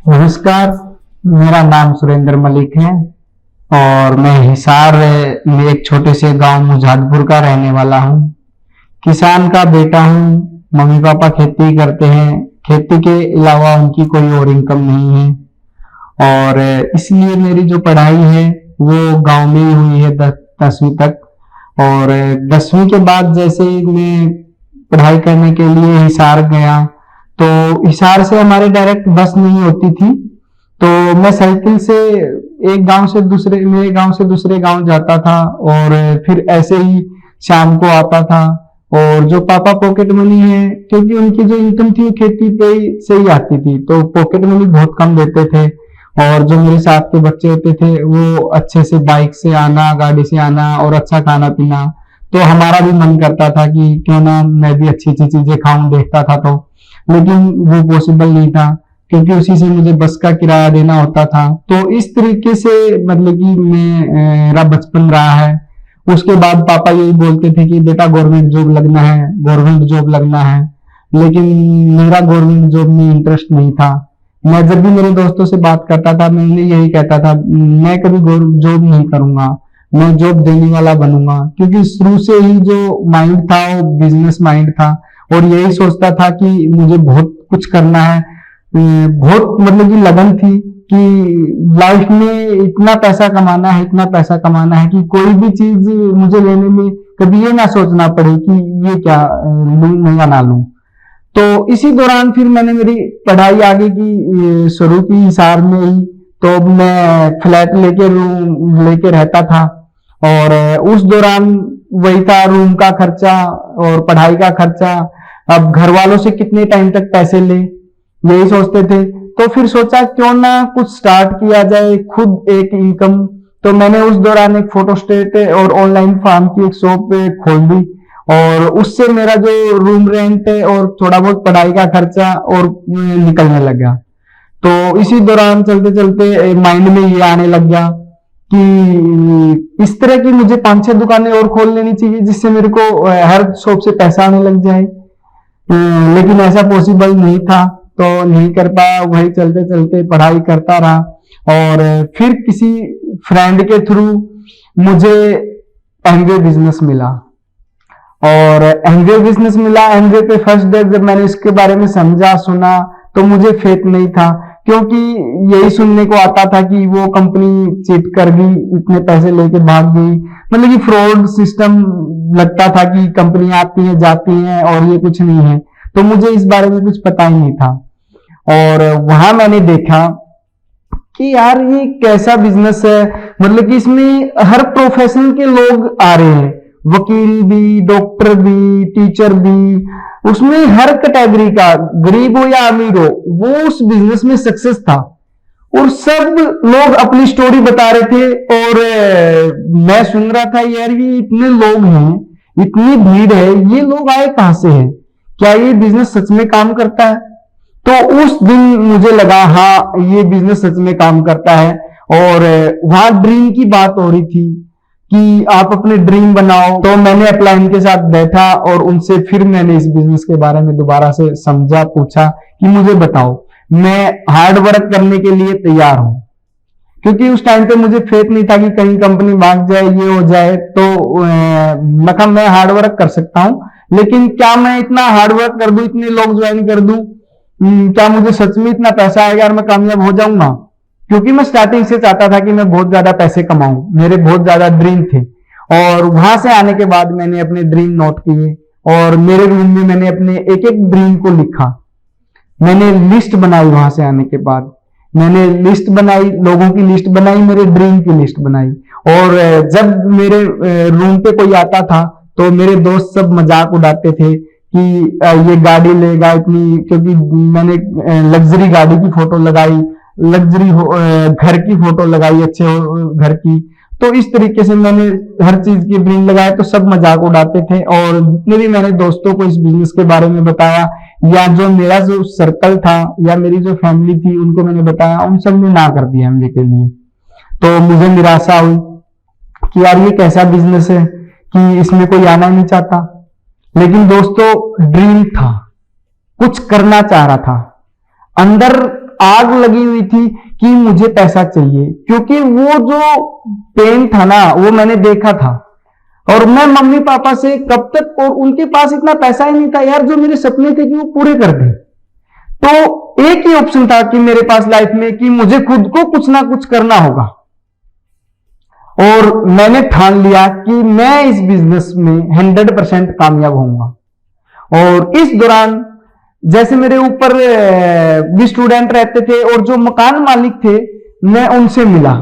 नमस्कार। मेरा नाम सुरेंद्र मलिक है और मैं हिसार में एक छोटे से गांव मुजादपुर का रहने वाला हूँ। किसान का बेटा हूँ। मम्मी पापा खेती करते हैं। खेती के अलावा उनकी कोई और इनकम नहीं है और इसलिए मेरी जो पढ़ाई है वो गांव में ही हुई है 10वीं तक। और 10वीं के बाद जैसे ही मैं पढ़ाई करने के लिए हिसार गया तो हिसार से हमारे डायरेक्ट बस नहीं होती थी, तो मैं साइकिल से मेरे गांव से दूसरे गांव जाता था और फिर ऐसे ही शाम को आता था। और जो पापा पॉकेट मनी है, क्योंकि उनकी जो इनकम थी खेती पे से ही आती थी, तो पॉकेट मनी बहुत कम देते थे। और जो मेरे साथ के बच्चे होते थे वो अच्छे से बाइक से आना, गाड़ी से आना और अच्छा खाना पीना, तो हमारा भी मन करता था कि क्यों ना मैं भी अच्छी अच्छी चीजें खाऊं, देखता था तो। लेकिन वो पॉसिबल नहीं था क्योंकि उसी से मुझे बस का किराया देना होता था। तो इस तरीके से मतलब कि मेरा बचपन रहा है। उसके बाद पापा यही बोलते थे कि बेटा गवर्नमेंट जॉब लगना है, गवर्नमेंट जॉब लगना है। लेकिन मेरा गवर्नमेंट जॉब में इंटरेस्ट नहीं था। मैं जब भी मेरे दोस्तों से बात करता था मैं उन्हें यही कहता था, मैं कभी जॉब नहीं करूंगा, मैं जॉब देने वाला बनूंगा। क्योंकि शुरू से ही जो माइंड था वो बिजनेस माइंड था और यही सोचता था कि मुझे बहुत कुछ करना है। बहुत मतलब कि लगन थी कि लाइफ में इतना पैसा कमाना है, इतना पैसा कमाना है कि कोई भी चीज मुझे लेने में कभी ये ना सोचना पड़े कि ये क्या लूं या ना लूं। तो इसी दौरान फिर मैंने मेरी पढ़ाई आगे की शुरू की हिसार में ही। तो मैं फ्लैट लेके रूम लेके रहता था और उस दौरान वही था, रूम का खर्चा और पढ़ाई का खर्चा। अब घर वालों से कितने टाइम तक पैसे ले, यही सोचते थे। तो फिर सोचा क्यों ना कुछ स्टार्ट किया जाए, खुद एक इनकम। तो मैंने उस दौरान एक फोटोस्टेट और ऑनलाइन फार्म की एक शॉप खोल दी और उससे मेरा जो रूम रेंट है और थोड़ा बहुत पढ़ाई का खर्चा और निकलने लगा। तो इसी दौरान चलते चलते माइंड में ये आने लग गया कि इस तरह की मुझे 5-6 दुकानें और खोल लेनी चाहिए जिससे मेरे को हर शॉप से पैसा आने लग जाए। लेकिन ऐसा पॉसिबल नहीं था तो नहीं कर पाया। वही चलते चलते पढ़ाई करता रहा और फिर किसी फ्रेंड के थ्रू मुझे एमवे बिजनेस मिला। और एमवे बिजनेस मिला, एमवे पे फर्स्ट डे जब मैंने इसके बारे में समझा सुना तो मुझे फेथ नहीं था, क्योंकि यही सुनने को आता था कि वो कंपनी चीट कर गई, इतने पैसे लेके भाग गई। मतलब कि फ्रॉड सिस्टम लगता था कि कंपनी आती है जाती है और ये कुछ नहीं है। तो मुझे इस बारे में कुछ पता ही नहीं था और वहां मैंने देखा कि यार ये कैसा बिजनेस है। मतलब कि इसमें हर प्रोफेशन के लोग आ रहे हैं, वकील भी, डॉक्टर भी, टीचर भी। उसमें हर कैटेगरी का, गरीब हो या अमीर हो, वो उस बिजनेस में सक्सेस था। और सब लोग अपनी स्टोरी बता रहे थे और मैं सुन रहा था यार ये इतने लोग हैं, इतनी भीड़ है, ये लोग आए कहां से है, क्या ये बिजनेस सच में काम करता है। तो उस दिन मुझे लगा हाँ ये बिजनेस सच में काम करता है। और वहां ड्रीम की बात हो रही थी कि आप अपने ड्रीम बनाओ। तो मैंने अपना इनके साथ बैठा और उनसे फिर मैंने इस बिजनेस के बारे में दोबारा से समझा, पूछा कि मुझे बताओ, मैं हार्ड वर्क करने के लिए तैयार हूं। क्योंकि उस टाइम पे मुझे फेथ नहीं था कि कहीं कंपनी भाग जाए, ये हो जाए। तो मैं हार्ड वर्क कर सकता हूं, लेकिन क्या मैं इतना हार्ड वर्क कर दूं, इतने लोग ज्वाइन कर दूं, क्या मुझे सच में इतना पैसा आएगा और मैं कामयाब हो जाऊंगा। क्योंकि मैं स्टार्टिंग से चाहता था कि मैं बहुत ज्यादा पैसे कमाऊं, मेरे बहुत ज्यादा ड्रीम थे। और वहां से आने के बाद मैंने अपने ड्रीम नोट किए और मेरे रूम में मैंने अपने एक एक ड्रीम को लिखा। मैंने लिस्ट बनाई, वहां से आने के बाद मैंने लिस्ट बनाई, लोगों की लिस्ट बनाई, मेरे ड्रीम की लिस्ट बनाई। और जब मेरे रूम पे कोई आता था तो मेरे दोस्त सब मजाक उड़ाते थे कि ये गाड़ी लेगा इतनी, क्योंकि मैंने लग्जरी गाड़ी की फोटो लगाई, लग्जरी घर की फोटो लगाई, अच्छे घर की। तो इस तरीके से मैंने हर चीज की ड्रीम लगाया तो सब मजाक उड़ाते थे। और जितने भी मैंने दोस्तों को इस बिजनेस के बारे में बताया, या जो मेरा जो सर्कल था या मेरी जो फैमिली थी उनको मैंने बताया, उन सब ने ना कर दिया एमबीए के लिए। तो मुझे निराशा हुई कि यार ये कैसा बिजनेस है कि इसमें कोई आना नहीं चाहता। लेकिन दोस्तों ड्रीम था, कुछ करना चाह रहा था, अंदर आग लगी हुई थी कि मुझे पैसा चाहिए, क्योंकि वो जो पेन था ना वो मैंने देखा था। और मैं मम्मी पापा से कब तक, और उनके पास इतना पैसा ही नहीं था यार जो मेरे सपने थे कि वो पूरे कर दे। तो एक ही ऑप्शन था कि मेरे पास लाइफ में कि मुझे खुद को कुछ ना कुछ करना होगा। और मैंने ठान लिया कि मैं इस बिजनेस में 100% कामयाब होऊंगा। और इस दौरान जैसे मेरे ऊपर भी स्टूडेंट रहते थे और जो मकान मालिक थे मैं उनसे मिला,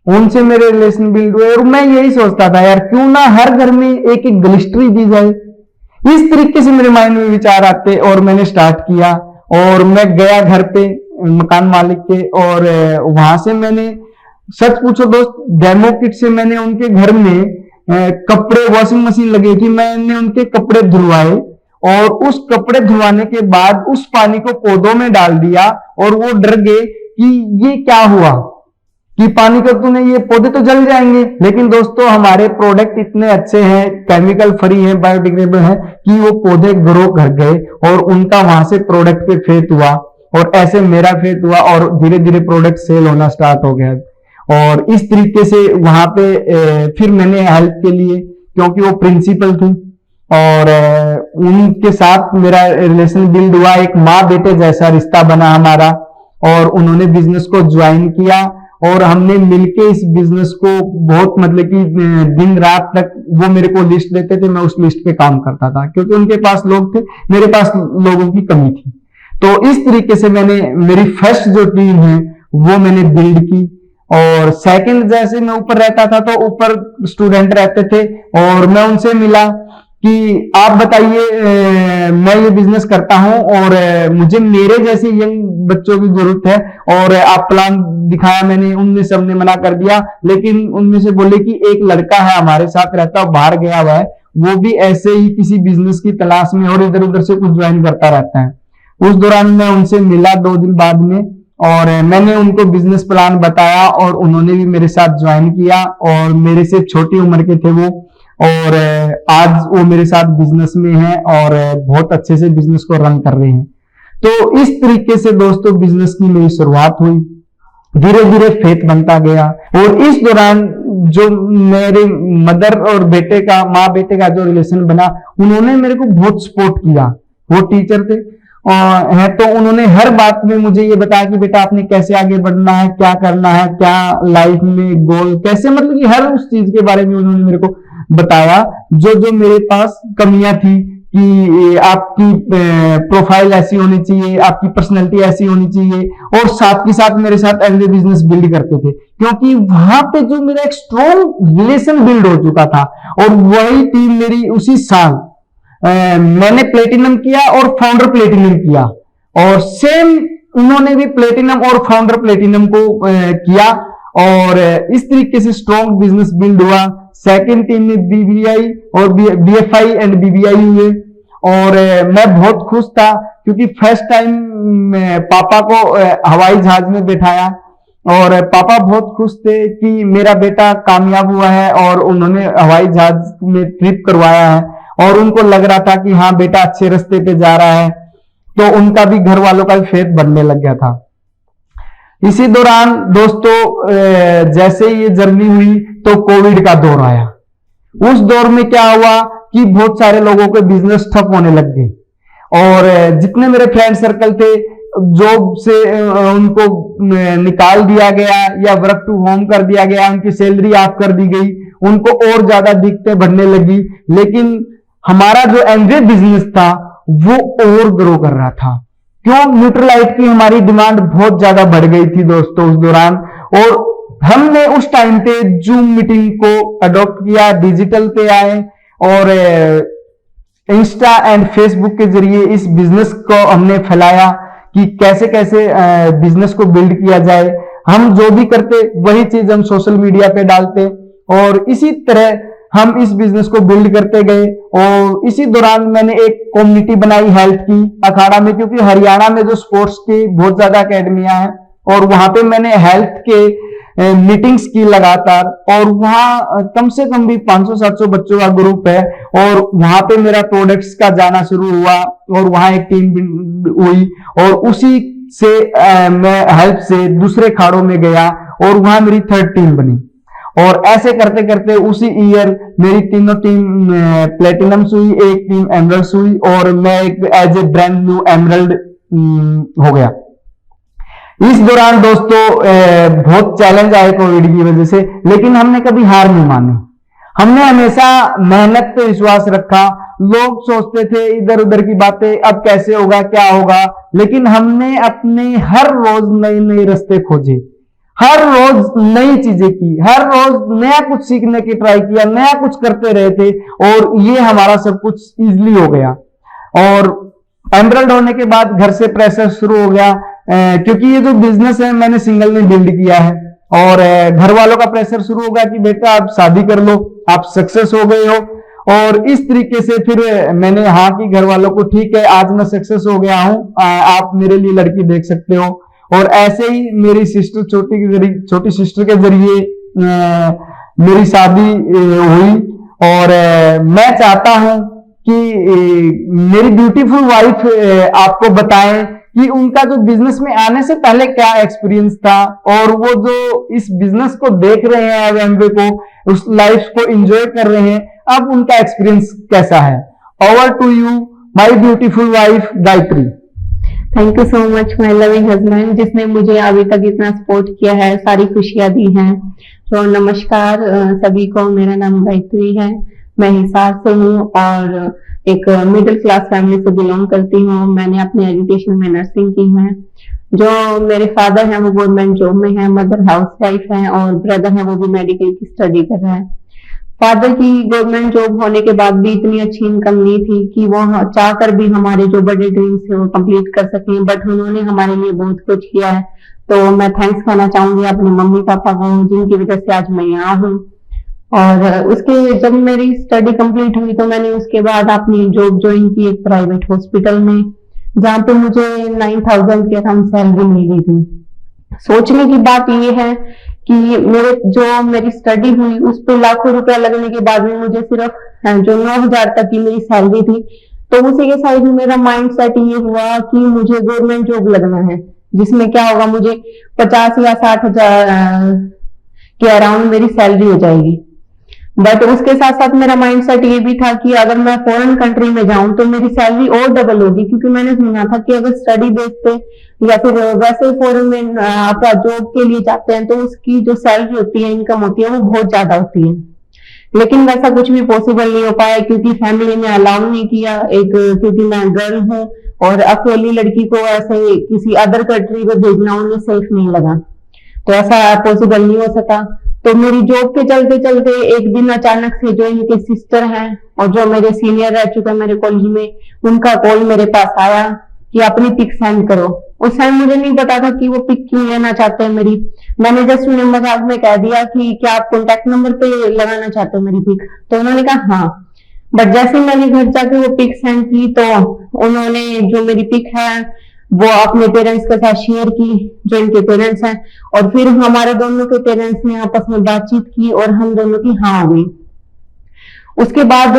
उनसे मेरे रिलेशन बिल्ड हुए। और मैं यही सोचता था यार क्यों ना हर घर में एक एक गलिस्ट्री दी जाए। इस तरीके से मेरे माइंड में विचार आते और मैंने स्टार्ट किया। और मैं गया घर पे मकान मालिक के, और वहां से मैंने, सच पूछो दोस्त, डेमो किट से मैंने उनके घर में कपड़े, वॉशिंग मशीन लगी थी, मैंने उनके कपड़े धुलवाए। और उस कपड़े धुलवाने के बाद उस पानी को पौधों में डाल दिया और वो डर गए कि ये क्या हुआ, कि पानी का तूने, ये पौधे तो जल जाएंगे। लेकिन दोस्तों हमारे प्रोडक्ट इतने अच्छे हैं, केमिकल फ्री हैं, बायोडिग्रेडेबल हैं, कि वो पौधे ग्रो कर गए और उनका वहां से प्रोडक्ट पे फेथ हुआ। और ऐसे मेरा फेथ हुआ और धीरे धीरे प्रोडक्ट सेल होना स्टार्ट हो गया। और इस तरीके से वहां पे फिर मैंने हेल्प के लिए, क्योंकि वो प्रिंसिपल थी और उनके साथ मेरा रिलेशन बिल्ड हुआ, एक माँ बेटे जैसा रिश्ता बना हमारा। और उन्होंने बिजनेस को ज्वाइन किया और हमने मिलके इस बिजनेस को बहुत, मतलब कि दिन रात तक वो मेरे को लिस्ट देते थे, मैं उस लिस्ट पे काम करता था, क्योंकि उनके पास लोग थे, मेरे पास लोगों की कमी थी। तो इस तरीके से मैंने मेरी फर्स्ट जो टीम है वो मैंने बिल्ड की। और सेकंड, जैसे मैं ऊपर रहता था तो ऊपर स्टूडेंट रहते थे और मैं उनसे मिला कि आप बताइए, मैं ये बिजनेस करता हूं और मुझे मेरे जैसे यंग बच्चों की जरूरत है। और आप प्लान दिखाया मैंने, उनमें सबने मना कर दिया। लेकिन उनमें से बोले कि एक लड़का है हमारे साथ रहता, बाहर गया हुआ है, वो भी ऐसे ही किसी बिजनेस की तलाश में और इधर उधर से कुछ ज्वाइन करता रहता है। उस दौरान मैं उनसे मिला 2 दिन बाद में और मैंने उनको बिजनेस प्लान बताया और उन्होंने भी मेरे साथ ज्वाइन किया। और मेरे से छोटी उम्र के थे वो, और आज वो मेरे साथ बिजनेस में हैं और बहुत अच्छे से बिजनेस को रन कर रहे हैं। तो इस तरीके से दोस्तों बिजनेस की मेरी शुरुआत हुई, धीरे धीरे फेथ बनता गया। और इस दौरान जो मेरे मदर और बेटे का, माँ बेटे का जो रिलेशन बना, उन्होंने मेरे को बहुत सपोर्ट किया। वो टीचर थे है, तो उन्होंने हर बात में मुझे ये बताया कि बेटा आपने कैसे आगे बढ़ना है, क्या करना है, क्या लाइफ में गोल कैसे, मतलब कि हर उस चीज के बारे में उन्होंने मेरे को बताया जो जो मेरे पास कमियां थी, कि आपकी प्रोफाइल ऐसी होनी चाहिए, आपकी पर्सनैलिटी ऐसी होनी चाहिए। और साथ के साथ मेरे साथ एज ए बिजनेस बिल्ड करते थे, क्योंकि वहां पे जो मेरा एक स्ट्रॉन्ग रिलेशन बिल्ड हो चुका था। और वही टीम मेरी उसी साल मैंने प्लेटिनम किया और फाउंडर प्लेटिनम किया, और सेम उन्होंने भी प्लेटिनम और फाउंडर प्लेटिनम को किया। और इस तरीके से स्ट्रॉन्ग बिजनेस बिल्ड हुआ। सेकंड टीम में बीबीआई और बीएफआई एंड बीबीआई हुए। और मैं बहुत खुश था, क्योंकि फर्स्ट टाइम पापा को हवाई जहाज में बैठाया और पापा बहुत खुश थे कि मेरा बेटा कामयाब हुआ है। और उन्होंने हवाई जहाज में ट्रिप करवाया है और उनको लग रहा था कि हाँ बेटा अच्छे रास्ते पे जा रहा है। तो उनका भी, घर वालों का भी फेथ बढ़ने लग गया था। इसी दौरान दोस्तों जैसे ये जर्नी हुई तो कोविड का दौर आया। उस दौर में क्या हुआ कि बहुत सारे लोगों के बिजनेस ठप होने लग गए, और जितने मेरे फ्रेंड सर्कल थे जॉब से उनको निकाल दिया गया या वर्क टू होम कर दिया गया, उनकी सैलरी ऑफ कर दी गई, उनको और ज्यादा दिक्कतें बढ़ने लगी। लेकिन हमारा जो एमवे बिजनेस था वो और ग्रो कर रहा था। क्यों? न्यूट्रलाइट की हमारी डिमांड बहुत ज्यादा बढ़ गई थी दोस्तों उस दौरान। और हमने उस टाइम पे जूम मीटिंग को अडॉप्ट किया, डिजिटल पे आए और इंस्टा एंड फेसबुक के जरिए इस बिजनेस को हमने फैलाया कि कैसे कैसे बिजनेस को बिल्ड किया जाए। हम जो भी करते वही चीज हम सोशल मीडिया पे डालते, और इसी तरह हम इस बिजनेस को बिल्ड करते गए। और इसी दौरान मैंने एक कम्युनिटी बनाई हेल्थ की अखाड़ा में, क्योंकि हरियाणा में जो स्पोर्ट्स की बहुत ज्यादा अकेडमियां हैं, और वहां पे मैंने हेल्थ के मीटिंग्स की लगातार। और वहां कम से कम भी 500-700 बच्चों का ग्रुप है, और वहां पे मेरा प्रोडक्ट्स का जाना शुरू हुआ और वहां एक टीम हुई। और उसी से मैं हेल्प से दूसरे खाड़ों में गया और वहां मेरी थर्ड टीम बनी। और ऐसे करते करते उसी ईयर मेरी तीनों टीम प्लेटिनम्स हुई, एक टीम एमरल्ड्स हुई और मैं एक as a brand new emerald हो गया। इस दौरान दोस्तों बहुत चैलेंज आए कोविड की वजह से, लेकिन हमने कभी हार नहीं मानी। हमने हमेशा मेहनत पे विश्वास रखा। लोग सोचते थे इधर उधर की बातें, अब कैसे होगा क्या होगा, लेकिन हमने अपने हर रोज नए नए रास्ते खोजे, हर रोज नई चीजें की, हर रोज नया कुछ सीखने की ट्राई किया, नया कुछ करते रहे थे और ये हमारा सब कुछ इजीली हो गया। और एमरल्ड होने के बाद घर से प्रेशर शुरू हो गया, क्योंकि ये जो बिजनेस है मैंने सिंगल ने बिल्ड किया है और घर वालों का प्रेशर शुरू हो गया कि बेटा आप शादी कर लो, आप सक्सेस हो गए हो। और इस तरीके से फिर मैंने हाँ की घर वालों को, ठीक है आज मैं सक्सेस हो गया हूं, आप मेरे लिए लड़की देख सकते हो। और ऐसे ही मेरी सिस्टर छोटी सिस्टर के जरिए मेरी शादी हुई। और मैं चाहता हूं कि मेरी ब्यूटीफुल वाइफ आपको बताएं कि उनका जो बिजनेस में आने से पहले क्या एक्सपीरियंस था और वो जो इस बिजनेस को देख रहे हैं अब एमवे को, उस लाइफ को एंजॉय कर रहे हैं, अब उनका एक्सपीरियंस कैसा है। Over to you my beautiful wife Gayatri. Thank you so much my loving husband, जिसने मुझे अभी तक इतना सपोर्ट किया है, सारी खुशियां दी हैं। तो नमस्कार सभी को, मेरा नाम गायत्री है, मैं हिसार से हूँ और एक मिडिल क्लास फैमिली से बिलोंग करती हूँ। मैंने अपनी एजुकेशन में नर्सिंग की है। जो मेरे फादर हैं वो गवर्नमेंट जॉब में है, मदर हाउस वाइफ है और ब्रदर है वो भी मेडिकल की स्टडी कर रहा है। फादर की गवर्नमेंट जॉब होने के बाद भी इतनी अच्छी इनकम नहीं थी कि वो चाहकर भी हमारे जो बड़े ड्रीम्स है वो कंप्लीट कर सकें, बट उन्होंने हमारे लिए बहुत कुछ किया है। तो मैं थैंक्स कहना चाहूंगी अपने मम्मी पापा को, जिनकी वजह से आज मैं यहाँ हूँ। और उसके जब मेरी स्टडी कंप्लीट हुई तो मैंने उसके बाद अपनी जॉब ज्वाइन की एक प्राइवेट हॉस्पिटल में, जहाँ पे मुझे 9,000 के अराउंड सैलरी मिल रही थी। सोचने की बात यह है कि मेरी स्टडी हुई उस पर लाखों रुपया लगने के बाद में मुझे सिर्फ जो 9,000 तक की मेरी सैलरी थी, तो उसी के साइड में मेरा माइंड सेट ये हुआ कि मुझे गवर्नमेंट जॉब लगना है, जिसमें क्या होगा मुझे 50 या 60,000 के अराउंड मेरी सैलरी हो जाएगी। बट उसके साथ साथ मेरा माइंड सेट ये भी था कि अगर मैं फॉरेन कंट्री में जाऊं तो मेरी सैलरी और डबल होगी, क्योंकि मैंने सुना था कि अगर स्टडी बेस पे या फिर वैसे फॉरेन में आप जॉब के लिए जाते हैं तो उसकी जो सैलरी होती है, इनकम होती है, वो बहुत ज्यादा होती है। लेकिन वैसा कुछ भी पॉसिबल नहीं हो पाया क्योंकि फैमिली ने अलाउ नहीं किया। क्योंकि मैं गर्ल हूँ और अकेली लड़की को ऐसे किसी अदर कंट्री में भेजना उन्हें सेफ नहीं लगा, तो ऐसा पॉसिबल नहीं हो सका। तो मेरी जॉब के चलते चलते एक दिन अचानक से जो इनके सिस्टर हैं और जो मेरे सीनियर रह चुके हैं मेरे कॉलेज में, उनका कॉल मेरे पास आया कि अपनी पिक सेंड करो। उस टाइम मुझे नहीं पता था कि वो पिक क्यों लेना चाहते हैं मेरी। मैंने जस्ट उन्हें मजाक में कह दिया कि क्या आप कॉन्टेक्ट नंबर पे लगाना चाहते हो मेरी पिक, तो उन्होंने कहा हाँ। बट जैसे ही मैंने घर जाके वो पिक सेंड की तो उन्होंने जो मेरी पिक है वो अपने पेरेंट्स के साथ शेयर की, जो इनके पेरेंट्स हैं, और फिर हमारे दोनों के पेरेंट्स ने आपस में बातचीत की और हम दोनों की हाँ हो गई। उसके बाद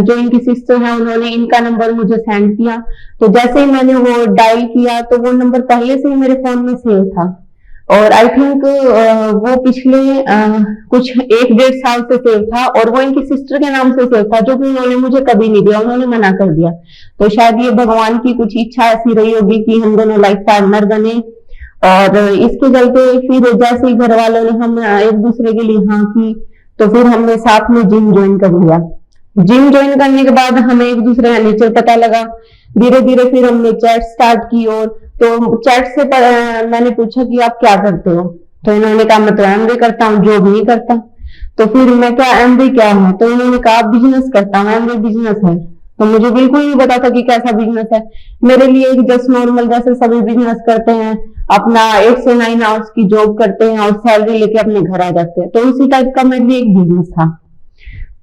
जो इनकी सिस्टर है उन्होंने इनका नंबर मुझे सेंड किया। तो जैसे ही मैंने वो डायल किया तो वो नंबर पहले से ही मेरे फोन में सेव था और आई थिंक वो पिछले कुछ 1-1.5 साल से सेव था और वो इनकी सिस्टर के नाम से सेव था, जो कि उन्होंने मुझे कभी नहीं दिया, उन्होंने मना कर दिया। तो शायद ये भगवान की कुछ इच्छा ऐसी रही होगी कि हम दोनों लाइफ पार्टनर बने। और इसके चलते फिर जैसे ही घर वालों ने हम एक दूसरे के लिए हाँ की तो फिर हमने साथ में जिम ज्वाइन कर लिया। जिम ज्वाइन करने के बाद हमें एक दूसरे का नेचर पता लगा। धीरे धीरे फिर हमने चैट स्टार्ट की और तो चैट से मैंने पूछा कि आप क्या करते हो, तो इन्होंने कहा मैं तो एमबीए करता हूँ, जॉब नहीं करता। तो फिर मैं क्या एमबीए क्या है, तो इन्होंने कहा बिजनेस करता हूँ, एमबीए बिजनेस है। तो मुझे बिल्कुल नहीं पता था कि कैसा बिजनेस है। मेरे लिए एक जस्ट नॉर्मल जैसे सभी बिजनेस करते हैं, अपना 8 से 9 आवर्स की जॉब करते हैं और सैलरी लेके अपने घर आ जाते हैं, तो उसी टाइप का मेरे लिए एक बिजनेस था।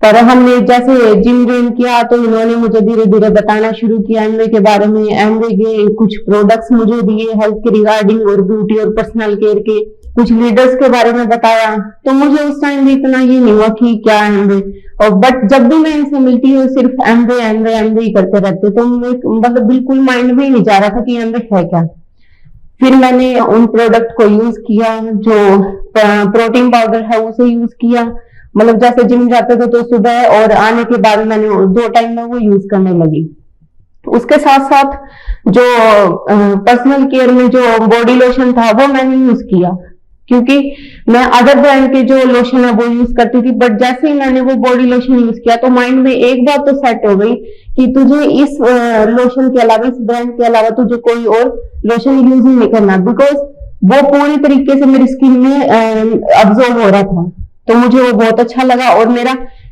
पर हमने जैसे जिम ज्वाइन किया तो इन्होंने मुझे धीरे धीरे बताना शुरू किया एमवे के बारे में। एमवे के कुछ प्रोडक्ट्स मुझे दिए हेल्थ के रिगार्डिंग और ब्यूटी और पर्सनल केयर के, कुछ लीडर्स के बारे में बताया। तो मुझे उस टाइम भी इतना ये नहीं हुआ कि क्या एमवे, और बट जब भी मैं इनसे मिलती हूँ सिर्फ एमवे एमवे एमवे ही करते रहते, तो मतलब बिल्कुल माइंड में ही नहीं जा रहा था कि एमवे है क्या। फिर मैंने उन प्रोडक्ट को यूज किया, जो प्रोटीन पाउडर है उसे यूज किया। मतलब जैसे जिम जाते थे तो सुबह और आने के बाद मैंने 2 टाइम में वो यूज करने लगी। उसके साथ साथ जो पर्सनल केयर में जो बॉडी लोशन था वो मैंने यूज किया, क्योंकि मैं अदर ब्रांड के जो लोशन है वो यूज करती थी, बट जैसे ही मैंने वो बॉडी लोशन यूज किया तो माइंड में एक बात तो सेट हो गई कि तुझे इस लोशन के अलावा, इस ब्रांड के अलावा तुझे कोई और लोशन यूज नहीं करना, बिकॉज वो पूरी तरीके से मेरी स्किन में अब्जॉर्ब हो रहा था। तो मुझे वो बहुत अच्छा लगा और मेरा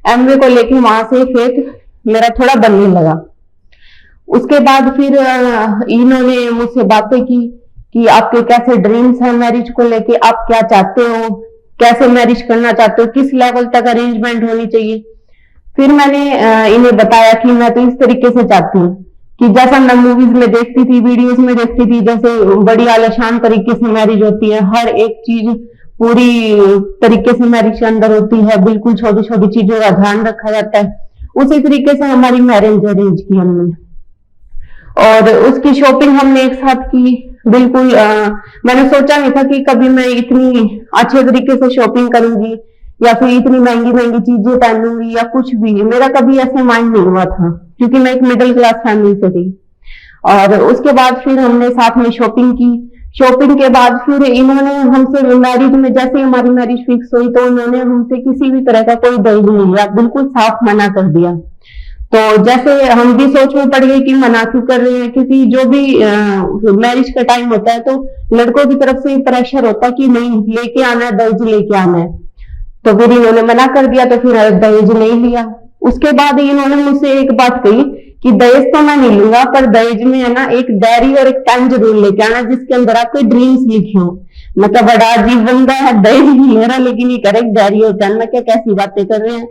एमवे को लेके वहां से फेथ मेरा थोड़ा बनने लगा। उसके बाद फिर इन्होंने मुझसे बातें की कि आपके कैसे ड्रीम्स हैं मैरिज को लेके, आप क्या चाहते हो, कैसे मैरिज करना चाहते हो, किस लेवल तक अरेंजमेंट होनी चाहिए। फिर मैंने इन्हें बताया कि मैं तो इस तरीके से चाहती हूँ कि जैसा मैं मूवीज में देखती थी, वीडियोस में देखती थी, जैसे बड़ी आलिशान तरीके से मैरिज होती है, हर एक चीज पूरी तरीके से मैरिज के अंदर होती है, बिल्कुल छोटी छोटी चीजों का ध्यान रखा जाता है, उसी तरीके से हमारी मैरिज अरेंज की हमने। और उसकी शॉपिंग हमने एक साथ की। बिल्कुल मैंने सोचा नहीं था कि कभी मैं इतनी अच्छे तरीके से शॉपिंग करूंगी या फिर इतनी महंगी महंगी चीजें पहनूंगी या कुछ भी, मेरा कभी ऐसे माइंड नहीं हुआ था, क्योंकि मैं एक मिडिल क्लास फैमिली से थी। और उसके बाद फिर हमने साथ में शॉपिंग की। शॉपिंग के बाद फिर इन्होंने हमसे मैरिज में, जैसे हमारी मैरिज फिक्स हुई तो उन्होंने हमसे किसी भी तरह का कोई दहेज नहीं लिया, बिल्कुल साफ मना कर दिया। तो जैसे हम भी सोच में पड़ गए कि मना क्यों कर रहे हैं, क्योंकि जो भी मैरिज का टाइम होता है तो लड़कों की तरफ से प्रेशर होता है कि नहीं लेके आना है, दहेज लेके आना है। तो फिर इन्होंने मना कर दिया, तो फिर दहेज नहीं लिया। उसके बाद इन्होंने मुझसे एक बात कही कि दहेज तो मैं नहीं लूंगा, पर दहेज में है ना एक डायरी और एक पेन जरूर लेके आना जिसके अंदर आपके ड्रीम्स लिखे हो। मतलब बड़ा अजीब बंदा है, दहेज नहीं ले रहा लेकिन ये करे डायरी और पेन। मैं क्या कैसी बातें कर रहे हैं।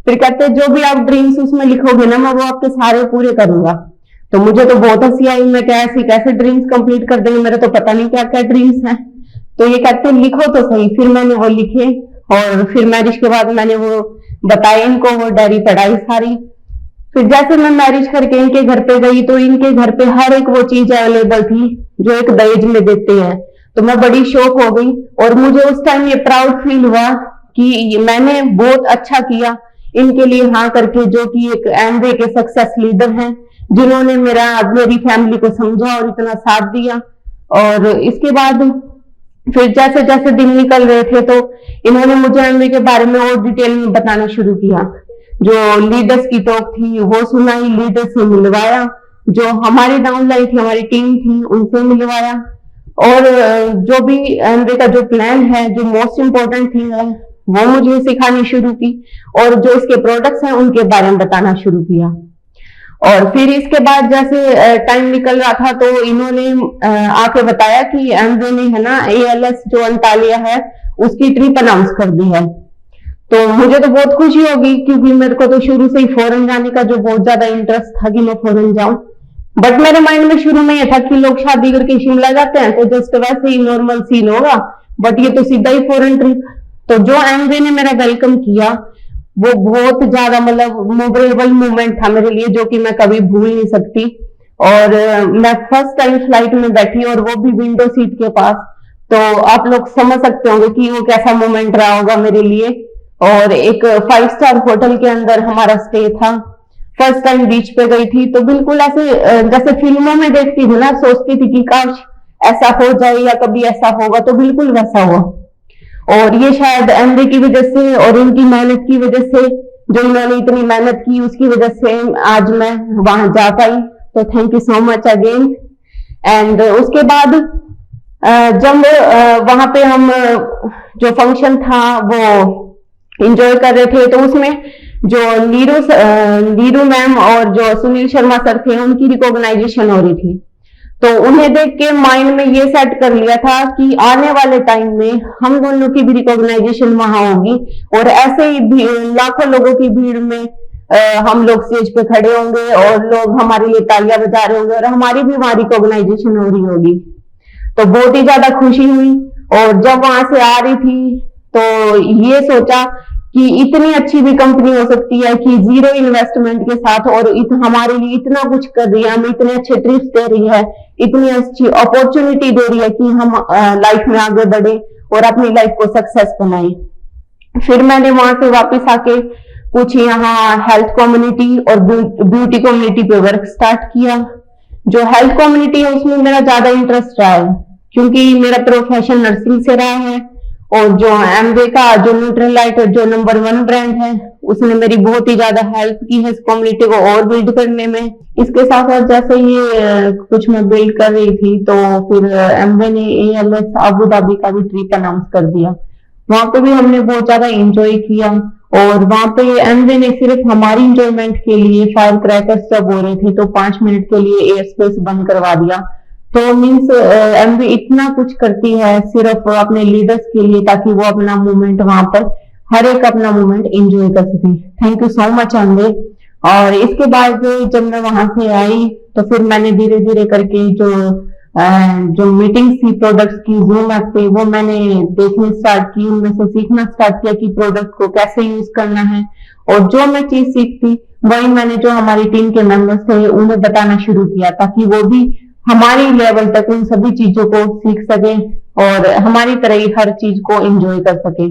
फिर कहते जो भी आप ड्रीम्स उसमें लिखोगे ना, मैं वो आपके सारे पूरे करूंगा। तो मुझे तो बहुत हंसी आई, मैं कैसे ड्रीम्स कंप्लीट कर देंगे, मेरे तो पता नहीं क्या क्या ड्रीम्स हैं। तो ये कहते लिखो तो सही। फिर मैंने वो लिखे और फिर मैरिज के बाद मैंने वो बताया इनको, वो डायरी पढ़ाई सारी। फिर जैसे मैं मैरिज करके इनके घर पे गई तो इनके घर पे हर एक वो चीज अवेलेबल थी जो एक दहेज में देते हैं। तो मैं बड़ी शौक हो गई और मुझे उस टाइम ये प्राउड फील हुआ कि मैंने बहुत अच्छा किया इनके लिए हाँ करके, जो कि एक एमवे के सक्सेस लीडर हैं जिन्होंने मेरी फैमिली को समझा और इतना साथ दिया। और इसके बाद फिर जैसे जैसे दिन निकल रहे थे तो इन्होंने मुझे एमवे के बारे में और डिटेल में बताना शुरू किया। जो लीडर्स की टॉक थी वो सुनाई, लीडर से मिलवाया, जो हमारी डाउनलाइन थी, हमारी टीम थी, उनसे मिलवाया। और जो भी एमवे का जो प्लान है, जो मोस्ट इम्पोर्टेंट थिंग है, वो मुझे सिखानी शुरू की और जो इसके प्रोडक्ट्स हैं उनके बारे में बताना शुरू किया। और फिर इसके बाद जैसे टाइम निकल रहा था तो इन्होंने आके बताया कि एमवे ने है ना ALS जो अंतालिया है उसकी ट्रिप अनाउंस कर दी है। तो मुझे तो बहुत खुशी होगी, क्योंकि मेरे को तो शुरू से ही फॉरेन जाने का जो बहुत ज्यादा इंटरेस्ट था कि मैं फॉरेन जाऊं। बट मेरे माइंड में शुरू में यह था कि लोग शादी करके शिमला जाते हैं तो जस्ट वैसे ही नॉर्मल सीन होगा, बट ये तो सीधा ही फॉरेन ट्रिप। तो जो एमवे ने मेरा वेलकम किया वो बहुत ज्यादा मतलब मेमोरेबल मोमेंट था मेरे लिए, जो कि मैं कभी भूल नहीं सकती। और मैं फर्स्ट टाइम फ्लाइट में बैठी और वो भी विंडो सीट के पास, तो आप लोग समझ सकते होंगे कि वो कैसा मोमेंट रहा होगा मेरे लिए। और एक 5 स्टार होटल के अंदर हमारा स्टे था। फर्स्ट टाइम बीच पे गई थी तो बिल्कुल ऐसे जैसे फिल्मों में देखती थी ना, सोचती थी कि काश ऐसा हो जाए या कभी ऐसा होगा, तो बिल्कुल वैसा हुआ। और ये शायद एमवे की वजह से और इनकी मेहनत की वजह से, जो इन्होंने इतनी मेहनत की उसकी वजह से आज मैं वहां जा पाई। तो thank you so much again. And उसके बाद जब वहां पे हम जो फंक्शन था वो एंजॉय कर रहे थे, तो उसमें जो नीरू मैम और जो सुनील शर्मा सर थे उनकी रिकॉग्नाइजेशन हो रही थी। तो उन्हें देख के माइंड में ये सेट कर लिया था कि आने वाले टाइम में हम दोनों की भी रिकॉग्नाइजेशन वहां होगी और ऐसे ही लाखों लोगों की भीड़ में हम लोग स्टेज पे खड़े होंगे और लोग हमारे लिए तालियां बजा रहे होंगे और हमारी भी वहां रिकॉग्नाइजेशन हो रही होगी। तो बहुत ही ज्यादा खुशी हुई। और जब वहां से आ रही थी तो ये सोचा कि इतनी अच्छी भी कंपनी हो सकती है कि जीरो इन्वेस्टमेंट के साथ और हमारे लिए इतना कुछ कर रही है, हमें इतने अच्छे ट्रिप्स दे रही है, इतनी अच्छी अपॉर्चुनिटी दे रही है कि हम लाइफ में आगे बढ़े और अपनी लाइफ को सक्सेस बनाए। फिर मैंने वहां से वापस आके कुछ यहाँ हेल्थ कम्युनिटी और ब्यूटी कम्युनिटी पे वर्क स्टार्ट किया। जो हेल्थ कम्युनिटी है उसमें मेरा ज्यादा इंटरेस्ट रहा है क्योंकि मेरा प्रोफेशन नर्सिंग से रहा है और जो एमवे का जो न्यूट्रीलाइट जो नंबर 1 ब्रांड है उसने मेरी बहुत ही ज्यादा हेल्प की है इस कम्युनिटी को और बिल्ड करने में। इसके साथ साथ जैसे ये कुछ मैं बिल्ड कर रही थी तो फिर एमवे ने ALS अबू धाबी का भी ट्रिप अनाउंस कर दिया। वहां पे भी हमने बहुत ज्यादा एंजॉय किया और वहां पे एमवे ने सिर्फ हमारी इंजॉयमेंट के लिए फायर क्रैकर्स जब हो रहे थे तो 5 मिनट के लिए एयर स्पेस बंद करवा दिया। तो मीन्स एमवे इतना कुछ करती है सिर्फ अपने लीडर्स के लिए ताकि वो अपना मूवमेंट वहां पर हर एक अपना मूवमेंट एंजॉय कर सके। Thank you so much Amway. और इसके बाद जब मैं वहां से आई तो फिर मैंने धीरे धीरे करके जो मीटिंग थी प्रोडक्ट्स की जूम ऐप पे वो मैंने देखने स्टार्ट की, उनमें से सीखना स्टार्ट किया कि प्रोडक्ट को कैसे यूज करना है। और जो मैं चीज सीखती वही मैंने जो हमारी टीम के मेंबर्स थे उन्हें बताना शुरू किया ताकि वो भी हमारी लेवल तक उन सभी चीजों को सीख सके और हमारी तरह ही हर चीज को एंजॉय कर सके।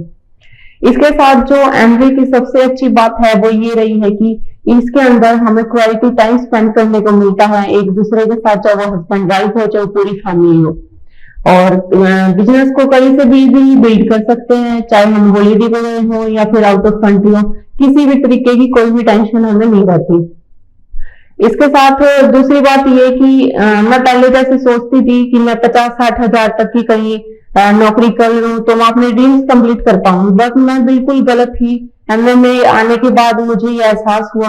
इसके साथ जो एमवे की सबसे अच्छी बात है वो ये रही है कि इसके अंदर हमें क्वालिटी टाइम स्पेंड करने को मिलता है एक दूसरे के साथ, चाहे वो हस्बैंड वाइफ हो चाहे पूरी फैमिली हो। और बिजनेस को कहीं से भी इजीली बिल्ड कर सकते हैं, चाहे हम हॉलीडे पे गए हो या फिर आउट ऑफ कंट्री हो, किसी भी तरीके की कोई भी टेंशन हमें नहीं रहती। इसके साथ दूसरी बात ये कि मैं पहले जैसे सोचती थी कि मैं 50-60 हजार तक की कहीं नौकरी कर लूं तो मैं अपने ड्रीम्स कंप्लीट कर पाऊं, बट मैं बिल्कुल गलत थी। एमवे में आने के बाद मुझे ये एहसास हुआ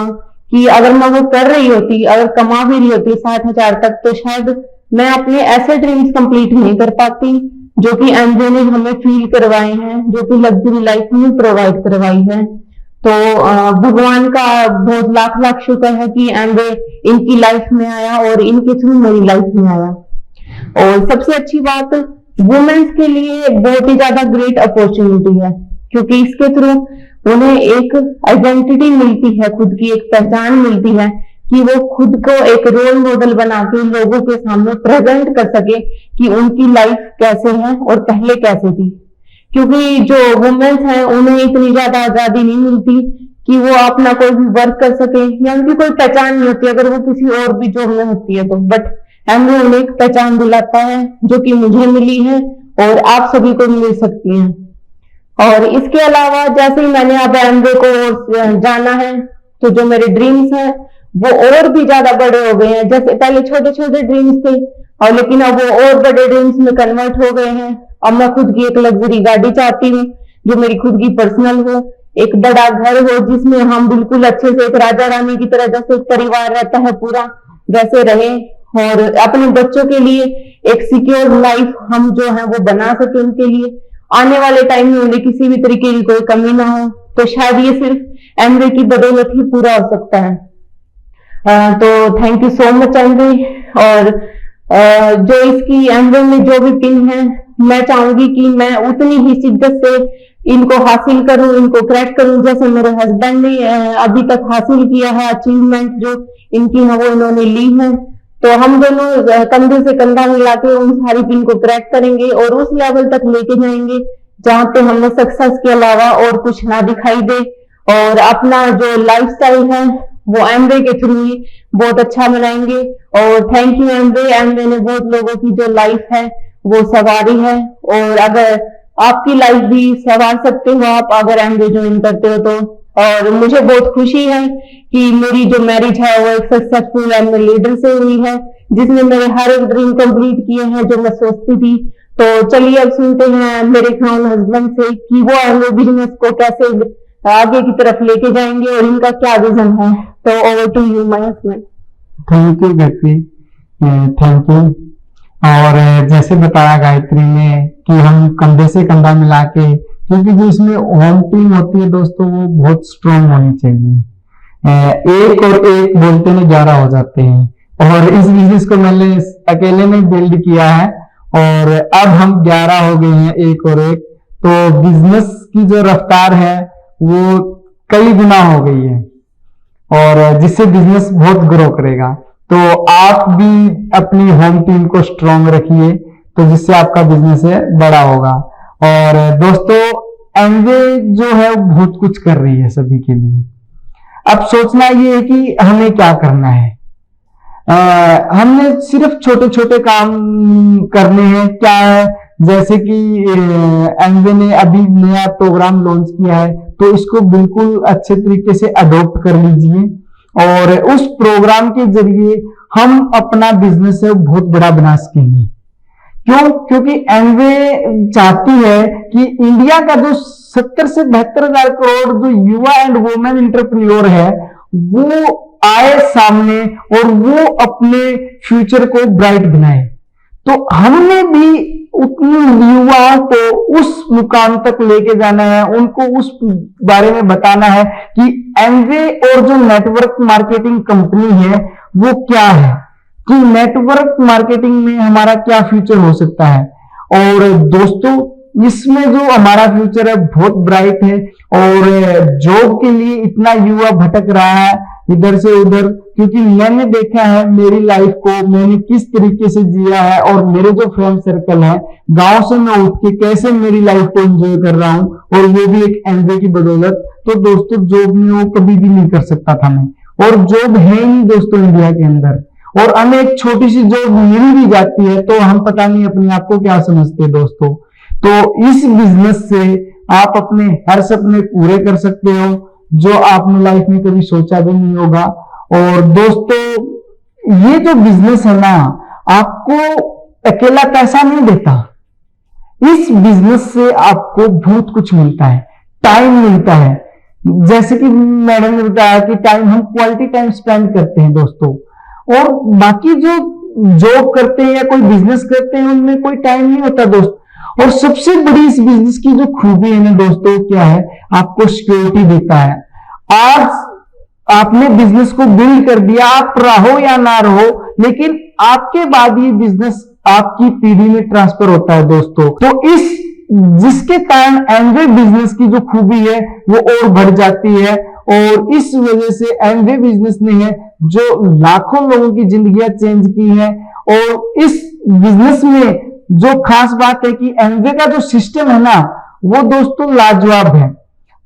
कि अगर मैं वो कर रही होती, अगर कमा भी रही होती 60 हजार तक, तो शायद मैं अपने ऐसे ड्रीम्स कंप्लीट नहीं कर पाती जो कि एमवे ने हमें फील करवाए हैं, जो कि लग्जरी लाइफ में प्रोवाइड करवाई है। तो भगवान का बहुत लाख लाख शुक्र है कि एमवे इनकी लाइफ में आया और इनके थ्रू मेरी लाइफ में आया। और सबसे अच्छी बात वुमेन्स के लिए बहुत ही ज्यादा ग्रेट अपॉर्चुनिटी है क्योंकि इसके थ्रू उन्हें एक आइडेंटिटी मिलती है, खुद की एक पहचान मिलती है कि वो खुद को एक रोल मॉडल बना के लोगों के सामने प्रेजेंट कर सके कि उनकी लाइफ कैसे है और पहले कैसे थी। क्योंकि जो वुमेन्स हैं उन्हें इतनी ज्यादा आजादी नहीं मिलती कि वो अपना कोई भी वर्क कर सके या उनकी कोई पहचान नहीं होती अगर वो किसी और भी जॉब में होती है तो, बट एमवे उन्हें एक पहचान दिलाता है जो कि मुझे मिली है और आप सभी को मिल सकती है। और इसके अलावा जैसे ही मैंने अब एमवे को जाना है तो जो मेरे ड्रीम्स हैं वो और भी ज्यादा बड़े हो गए हैं। जैसे पहले छोटे छोटे ड्रीम्स थे और लेकिन अब वो और बड़े ड्रीम्स में कन्वर्ट हो गए हैं। अब मैं खुद की एक लग्जरी गाड़ी चाहती हूँ जो मेरी खुद की पर्सनल हो, एक बड़ा घर हो जिसमें हम बिल्कुल अच्छे से एक राजा रानी की तरह जैसे एक परिवार रहता है पूरा वैसे रहे, और अपने बच्चों के लिए एक सिक्योर लाइफ हम जो है वो बना सके, उनके लिए आने वाले टाइम में उन्हें किसी भी तरीके की कोई कमी ना हो। तो शायद ये सिर्फ एमवे की बदौलत ही पूरा हो सकता है। तो thank you so much Amway. और जो इसकी एमवे में जो भी पिन है मैं चाहूंगी कि मैं उतनी ही शिद्दत से इनको हासिल करूं, इनको क्रैक करूं जैसे मेरे हस्बैंड ने अभी तक हासिल किया है अचीवमेंट जो इनकी है वो इन्होंने ली है। तो हम दोनों कंधे से कंधा मिला के उन सारी पिन को क्रैक करेंगे और उस लेवल तक लेके जाएंगे जहां पे हमें सक्सेस के अलावा और कुछ ना दिखाई दे, और अपना जो लाइफस्टाइल है वो एमवे के थ्रू ही बहुत अच्छा बनाएंगे। और थैंक यू एमवे। एमवे ने बहुत लोगों की जो लाइफ है वो संवारी है, और अगर आपकी लाइफ भी संवार सकते हो आप अगर एमवे ज्वाइन करते हो तो। और मुझे बहुत खुशी है कि मेरी जो मैरिज है वो एक सक्सेसफुल एमवे लीडर से हुई है जिसने मेरे हर एक ड्रीम कंप्लीट किए हैं जो मैं सोचती थी। तो चलिए अब सुनते हैं मेरे क्राउन हस्बैंड से कि वो एमवे बिजनेस को कैसे आगे की तरफ लेके जाएंगे और इनका क्या विजन है। तो over to you my husband. Thank you Gayatri, thank you. और जैसे बताया गायत्री ने कि हम कंधे से कंधा मिला के, क्योंकि जो इसमें होम टीम होती है दोस्तों वो बहुत स्ट्रांग होनी चाहिए। एक और एक बोलते में 11 हो जाते हैं, और इस बिजनेस को मैंने अकेले में बिल्ड किया है और अब हम 11 हो गए हैं, एक और एक, तो बिजनेस की जो रफ्तार है वो कई गुना हो गई है, और जिससे बिजनेस बहुत ग्रो करेगा। तो आप भी अपनी होम टीम को स्ट्रांग रखिए, तो जिससे आपका बिजनेस है बड़ा होगा। और दोस्तों, एमवे जो है वो बहुत कुछ कर रही है सभी के लिए। अब सोचना ये है कि हमें क्या करना है। हमने सिर्फ छोटे छोटे काम करने हैं। क्या है, जैसे कि एमवे ने अभी नया प्रोग्राम लॉन्च किया है, तो इसको बिल्कुल अच्छे तरीके से अडॉप्ट कर लीजिए, और उस प्रोग्राम के जरिए हम अपना बिजनेस है बहुत बड़ा बना सकेंगे। क्यों? क्योंकि एमवे चाहती है कि इंडिया का जो 70 से 72 हजार करोड़ जो युवा एंड वुमेन एंटरप्रेन्योर है, वो आए सामने और वो अपने फ्यूचर को ब्राइट बनाए। तो हमने भी उन युवाओं को उस मुकाम तक लेके जाना है, उनको उस बारे में बताना है कि एमवे और जो नेटवर्क मार्केटिंग कंपनी है वो क्या है, कि नेटवर्क मार्केटिंग में हमारा क्या फ्यूचर हो सकता है। और दोस्तों, इसमें जो हमारा फ्यूचर है बहुत ब्राइट है, और जॉब के लिए इतना युवा भटक रहा है इधर से उधर, क्योंकि मैंने देखा है मेरी लाइफ को मैंने किस तरीके से जिया है, और मेरे जो फ्रेंड सर्कल है गांव से मैं उठ के कैसे मेरी लाइफ को एंजॉय कर रहा हूं, और वो भी एक एमवे की बदौलत। तो दोस्तों, जॉब में वो कभी भी नहीं कर सकता था मैं, और जॉब है ही दोस्तों इंडिया के अंदर, और हमें एक छोटी सी जॉब मिल भी जाती है तो हम पता नहीं अपने आप को क्या समझते हैं दोस्तों। तो इस बिजनेस से आप अपने हर सपने पूरे कर सकते हो जो आपने लाइफ में कभी सोचा भी नहीं होगा। और दोस्तों, ये जो बिजनेस है ना, आपको अकेला पैसा नहीं देता। इस बिजनेस से आपको बहुत कुछ मिलता है, टाइम मिलता है। जैसे कि मैडम ने बताया कि टाइम, हम क्वालिटी टाइम स्पेंड करते हैं दोस्तों, और बाकी जो जॉब करते हैं या कोई बिजनेस करते हैं उनमें कोई टाइम नहीं होता दोस्त। और सबसे बड़ी इस बिजनेस की जो खूबी है ना दोस्तों, क्या है, आपको सिक्योरिटी देता है। आज आपने बिजनेस को बिल्ड कर दिया, आप रहो या ना रहो, लेकिन आपके बाद ये बिजनेस आपकी पीढ़ी में ट्रांसफर होता है दोस्तों। तो इस जिसके कारण एमवे बिजनेस की जो खूबी है वो और बढ़ जाती है, और इस वजह से एमवे बिजनेस ने है जो लाखों लोगों की जिंदगियां चेंज की है। और इस बिजनेस में जो खास बात है कि एमवे का जो सिस्टम है ना, वो दोस्तों लाजवाब है।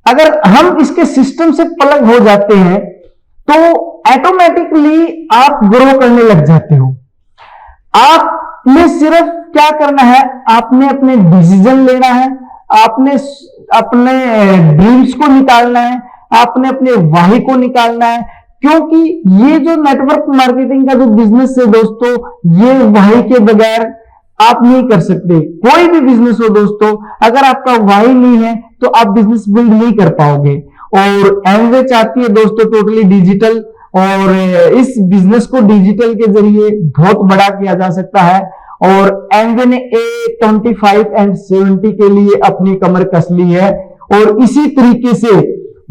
अगर हम इसके सिस्टम से पलग हो जाते हैं तो ऑटोमेटिकली आप ग्रो करने लग जाते हो। आपने सिर्फ क्या करना है, आपने अपने डिसीजन लेना है, आपने अपने ड्रीम्स को निकालना है, आपने अपने वाही को निकालना है। क्योंकि ये जो नेटवर्क मार्केटिंग का जो बिजनेस है दोस्तों, ये वाही के बगैर आप नहीं कर सकते। कोई भी बिजनेस हो दोस्तों, अगर आपका वाही नहीं है तो आप बिजनेस बिल्ड नहीं कर पाओगे। और एमवे चाहती है दोस्तों टोटली डिजिटल, और इस बिजनेस को डिजिटल के जरिए बहुत बड़ा किया जा सकता है। और एमवे ने A25 एंड 70 के लिए अपनी कमर कस ली है, और इसी तरीके से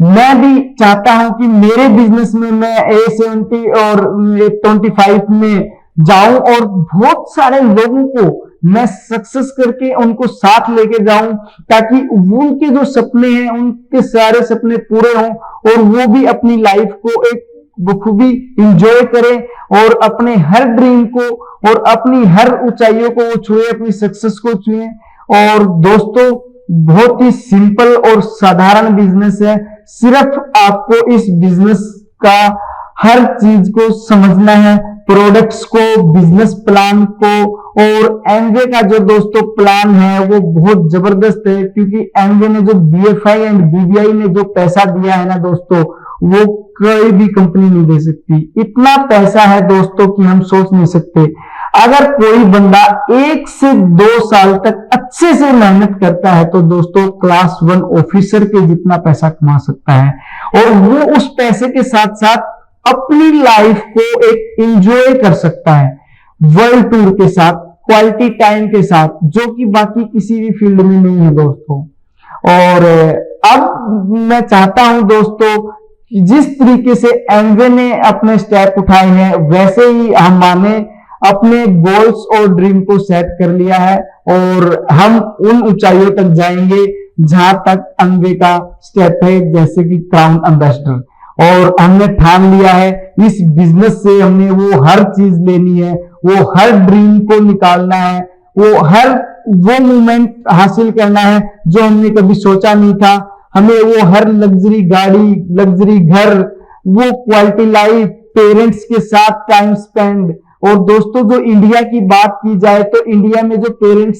मैं भी चाहता हूं कि मेरे बिजनेस में मैं A70 और A25 में जाऊं, और बहुत सारे लोगों को मैं सक्सेस करके उनको साथ लेके जाऊं, ताकि उनके जो सपने हैं उनके सारे सपने पूरे हों, और वो भी अपनी लाइफ को एक बखूबी इंजॉय करें, और अपने हर ड्रीम को और अपनी हर ऊंचाइयों को वो छुए, अपनी सक्सेस को छुए। और दोस्तों, बहुत ही सिंपल और साधारण बिजनेस है, सिर्फ आपको इस बिजनेस का हर चीज को समझना है, प्रोडक्ट्स को, बिजनेस प्लान को। और एमवे का जो दोस्तों प्लान है वो बहुत जबरदस्त है, क्योंकि एमवे ने जो बीएफआई एंड बीबीआई ने जो पैसा दिया है ना दोस्तों, वो कोई भी कंपनी नहीं दे सकती। इतना पैसा है दोस्तों कि हम सोच नहीं सकते। अगर कोई बंदा 1 से 2 साल तक अच्छे से मेहनत करता है तो दोस्तों क्लास 1 ऑफिसर के जितना पैसा कमा सकता है, और वो उस पैसे के साथ साथ अपनी लाइफ को एक एंजॉय कर सकता है, वर्ल्ड टूर के साथ, क्वालिटी टाइम के साथ, जो कि बाकी किसी भी फील्ड में नहीं है दोस्तों। और अब मैं चाहता हूं दोस्तों कि जिस तरीके से एमवे ने अपने स्टेप उठाए हैं, वैसे ही हम माने अपने गोल्स और ड्रीम को सेट कर लिया है और हम उन ऊंचाइयों तक जाएंगे जहां तक अनवे का स्टेप है, जैसे कि क्राउन एम्बेसडर। और हमने ठान लिया है इस बिजनेस से हमने वो हर चीज लेनी है, वो हर ड्रीम को निकालना है, वो मूवमेंट हासिल करना है जो हमने कभी सोचा नहीं था। हमें वो हर लग्जरी गाड़ी, लग्जरी घर, वो क्वालिटी लाइफ, पेरेंट्स के साथ टाइम स्पेंड। और दोस्तों, जो इंडिया की बात की जाए तो इंडिया में जो पेरेंट्स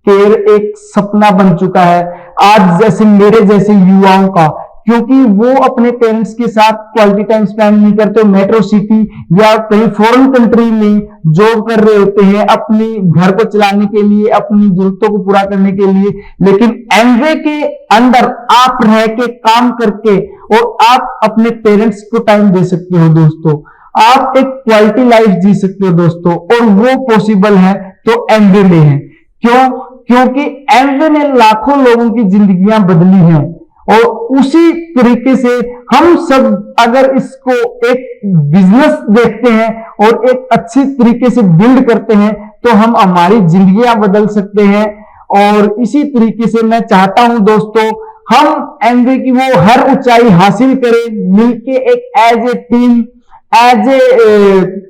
केयर एक सपना बन चुका है आज जैसे मेरे जैसे युवाओं का, क्योंकि वो अपने पेरेंट्स के साथ क्वालिटी टाइम स्पेंड नहीं करते, मेट्रो सिटी या कहीं फॉरेन कंट्री में जॉब कर रहे होते हैं अपने घर को चलाने के लिए, अपनी जरूरतों को पूरा करने के लिए। लेकिन एमवे के अंदर आप रह के काम करके और आप अपने पेरेंट्स को टाइम दे सकते हो दोस्तों, आप एक क्वालिटी लाइफ जी सकते हो दोस्तों, और वो पॉसिबल है तो एमवे में है। क्यों? क्योंकि एमवे ने लाखों लोगों की जिंदगियां बदली हैं और उसी तरीके से हम सब अगर इसको एक बिजनेस देखते हैं और एक अच्छी तरीके से बिल्ड करते हैं तो हम हमारी जिंदगियां बदल सकते हैं। और इसी तरीके से मैं चाहता हूं दोस्तों, हम एमवे की वो हर ऊंचाई हासिल करें मिलके, एक as a team, as a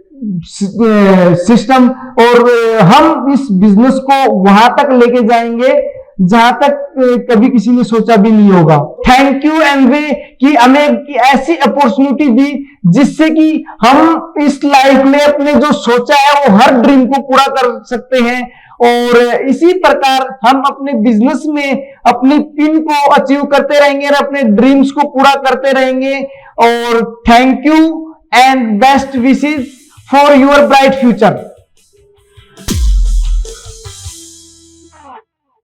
system, और हम इस बिजनेस को वहां तक लेके जाएंगे जहां तक कभी किसी ने सोचा भी नहीं होगा। थैंक यू एमवे कि हमें ऐसी अपॉर्चुनिटी दी जिससे कि हम इस लाइफ में अपने जो सोचा है वो हर ड्रीम को पूरा कर सकते हैं। और इसी प्रकार हम अपने बिजनेस में अपनी पिन को अचीव करते रहेंगे और अपने ड्रीम्स को पूरा करते रहेंगे। और thank you and best wishes for your bright future.